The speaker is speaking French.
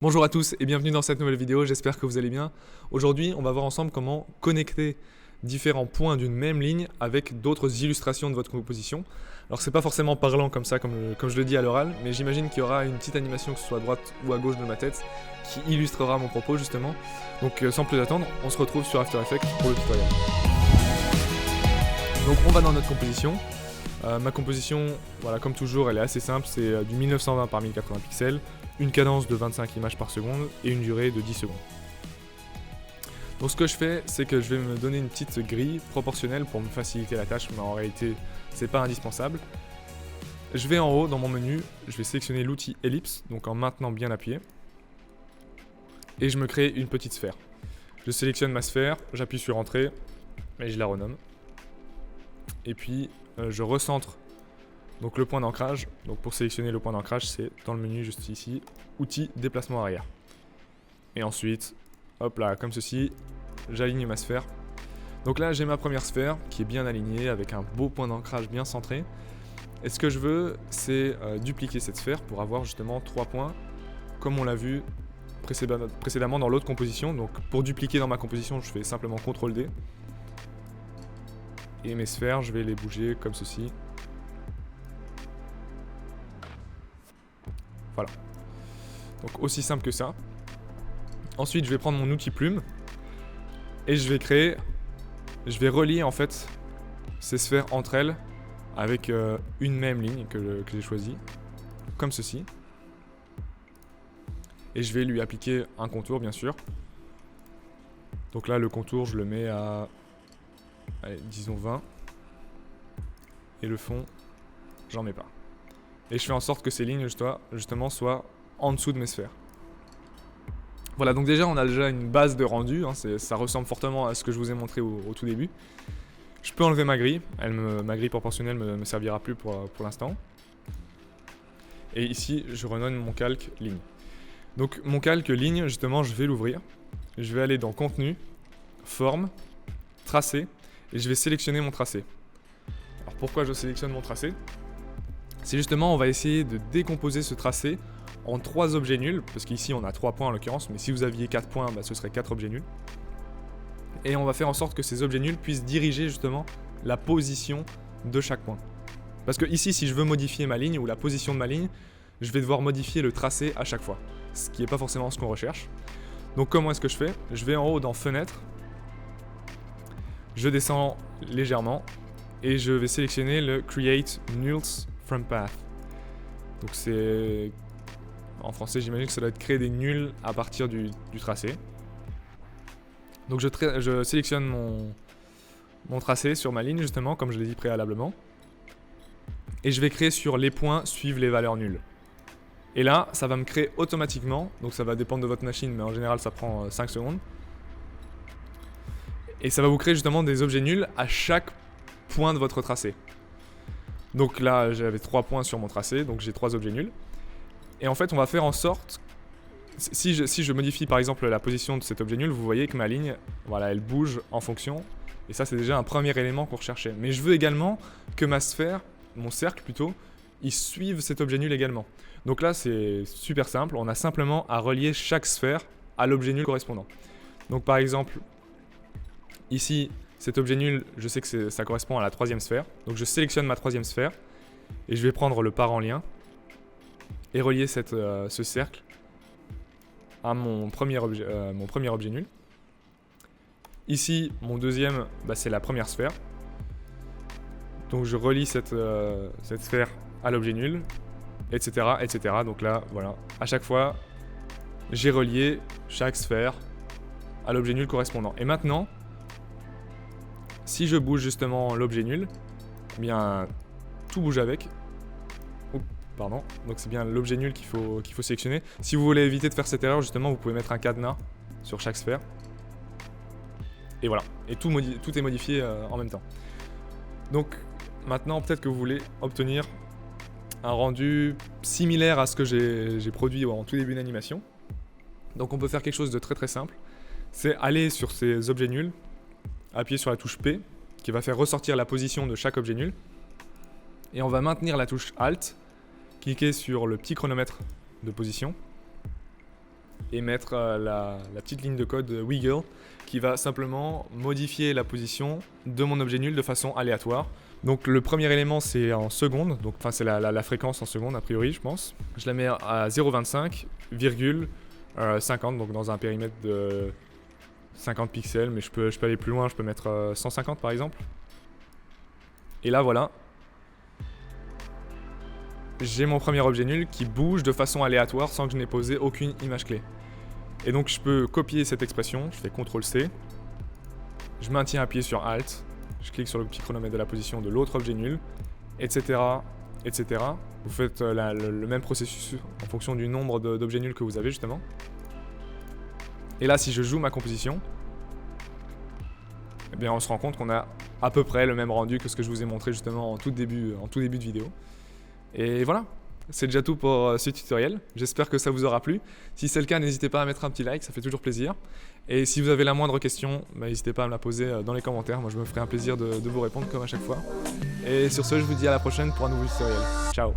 Bonjour à tous et bienvenue dans cette nouvelle vidéo, j'espère que vous allez bien. Aujourd'hui, on va voir ensemble comment connecter différents points d'une même ligne avec d'autres illustrations de votre composition. Alors c'est pas forcément parlant comme ça, comme je le dis à l'oral, mais j'imagine qu'il y aura une petite animation, que ce soit à droite ou à gauche de ma tête, qui illustrera mon propos justement. Donc sans plus attendre, on se retrouve sur After Effects pour le tutoriel. Donc on va dans notre composition. Ma composition, voilà, comme toujours, elle est assez simple, c'est du 1920 par 1080 pixels, une cadence de 25 images par seconde et une durée de 10 secondes. Donc ce que je fais, c'est que je vais me donner une petite grille proportionnelle pour me faciliter la tâche, mais en réalité, c'est pas indispensable. Je vais en haut dans mon menu, je vais sélectionner l'outil ellipse, donc en maintenant bien appuyé, et je me crée une petite sphère. Je sélectionne ma sphère, j'appuie sur entrée et je la renomme. Et puis je recentre donc le point d'ancrage. Donc pour sélectionner le point d'ancrage, c'est dans le menu juste ici, outil déplacement arrière. Et ensuite, hop là, comme ceci, j'aligne ma sphère. Donc là, j'ai ma première sphère qui est bien alignée avec un beau point d'ancrage bien centré. Et ce que je veux, c'est dupliquer cette sphère pour avoir justement 3 points, comme on l'a vu précédemment dans l'autre composition. Donc pour dupliquer dans ma composition, je fais simplement CTRL D. Et mes sphères, je vais les bouger comme ceci. Voilà. Donc aussi simple que ça. Ensuite, je vais prendre mon outil plume et je vais relier en fait ces sphères entre elles avec une même ligne que j'ai choisie, comme ceci. Et je vais lui appliquer un contour, bien sûr. Donc là, le contour, je le mets à, allez, disons 20. Et le fond, j'en mets pas. Et je fais en sorte que ces lignes, justement, soient en dessous de mes sphères. Voilà, donc déjà, on a déjà une base de rendu. Hein, ça ressemble fortement à ce que je vous ai montré au tout début. Je peux enlever ma grille. Ma grille proportionnelle ne me servira plus pour l'instant. Et ici, je renomme mon calque ligne. Donc, mon calque ligne, justement, je vais l'ouvrir. Je vais aller dans Contenu, Forme, Tracé. Et je vais sélectionner mon tracé. Alors, pourquoi je sélectionne mon tracé ? C'est justement, on va essayer de décomposer ce tracé en 3 objets nuls, parce qu'ici on a 3 points en l'occurrence, mais si vous aviez 4 points, ce serait 4 objets nuls. Et on va faire en sorte que ces objets nuls puissent diriger justement la position de chaque point. Parce que ici, si je veux modifier ma ligne ou la position de ma ligne, je vais devoir modifier le tracé à chaque fois, ce qui n'est pas forcément ce qu'on recherche. Donc comment est-ce que je fais ? Je vais en haut dans Fenêtre, je descends légèrement, et je vais sélectionner le Create Nulls from Path. Donc c'est... En français, j'imagine que ça doit être créer des nuls à partir du tracé. Donc je sélectionne mon tracé sur ma ligne, justement, comme je l'ai dit préalablement. Et je vais créer sur les points suivent les valeurs nulles. Et là, ça va me créer automatiquement, donc ça va dépendre de votre machine, mais en général, ça prend 5 secondes. Et ça va vous créer justement des objets nuls à chaque point de votre tracé. Donc là, j'avais 3 points sur mon tracé, donc j'ai 3 objets nuls. Et en fait, on va faire en sorte, si je modifie par exemple la position de cet objet nul, vous voyez que ma ligne, voilà, elle bouge en fonction. Et ça, c'est déjà un premier élément qu'on recherchait. Mais je veux également que ma sphère, mon cercle plutôt, il suive cet objet nul également. Donc là, c'est super simple. On a simplement à relier chaque sphère à l'objet nul correspondant. Donc par exemple, ici, cet objet nul, je sais que ça correspond à la 3e sphère. Donc je sélectionne ma 3e sphère et je vais prendre le parent lien et relier ce cercle à mon premier objet nul. Ici, mon deuxième, c'est la première sphère. Donc je relie cette sphère à l'objet nul, etc., etc. Donc là, voilà, à chaque fois, j'ai relié chaque sphère à l'objet nul correspondant. Et maintenant, si je bouge justement l'objet nul, eh bien tout bouge avec. Pardon. Donc c'est bien l'objet nul qu'il faut sélectionner. Si vous voulez éviter de faire cette erreur, justement, vous pouvez mettre un cadenas sur chaque sphère. Et voilà. Et tout est modifié en même temps. Donc maintenant, peut-être que vous voulez obtenir un rendu similaire à ce que j'ai produit en tout début d'animation. Donc on peut faire quelque chose de très très simple. C'est aller sur ces objets nuls, appuyer sur la touche P, qui va faire ressortir la position de chaque objet nul. Et on va maintenir la touche Alt, cliquer sur le petit chronomètre de position. et mettre la petite ligne de code wiggle qui va simplement modifier la position de mon objet nul de façon aléatoire. Donc le premier élément c'est en secondes, donc enfin c'est la fréquence en secondes a priori je pense. Je la mets à 0,25, 50, donc dans un périmètre de 50 pixels, mais je peux aller plus loin, je peux mettre 150 par exemple. Et là voilà, j'ai mon premier objet nul qui bouge de façon aléatoire sans que je n'ai posé aucune image clé. Et donc je peux copier cette expression, je fais CTRL-C, je maintiens appuyé sur ALT, je clique sur le petit chronomètre de la position de l'autre objet nul, etc. etc. Vous faites le même processus en fonction du nombre d'objets nuls que vous avez justement. Et là si je joue ma composition, eh bien on se rend compte qu'on a à peu près le même rendu que ce que je vous ai montré justement en tout début de vidéo. Et voilà, c'est déjà tout pour ce tutoriel. J'espère que ça vous aura plu. Si c'est le cas, n'hésitez pas à mettre un petit like, ça fait toujours plaisir. Et si vous avez la moindre question, n'hésitez pas à me la poser dans les commentaires. Moi, je me ferai un plaisir de vous répondre comme à chaque fois. Et sur ce, je vous dis à la prochaine pour un nouveau tutoriel. Ciao!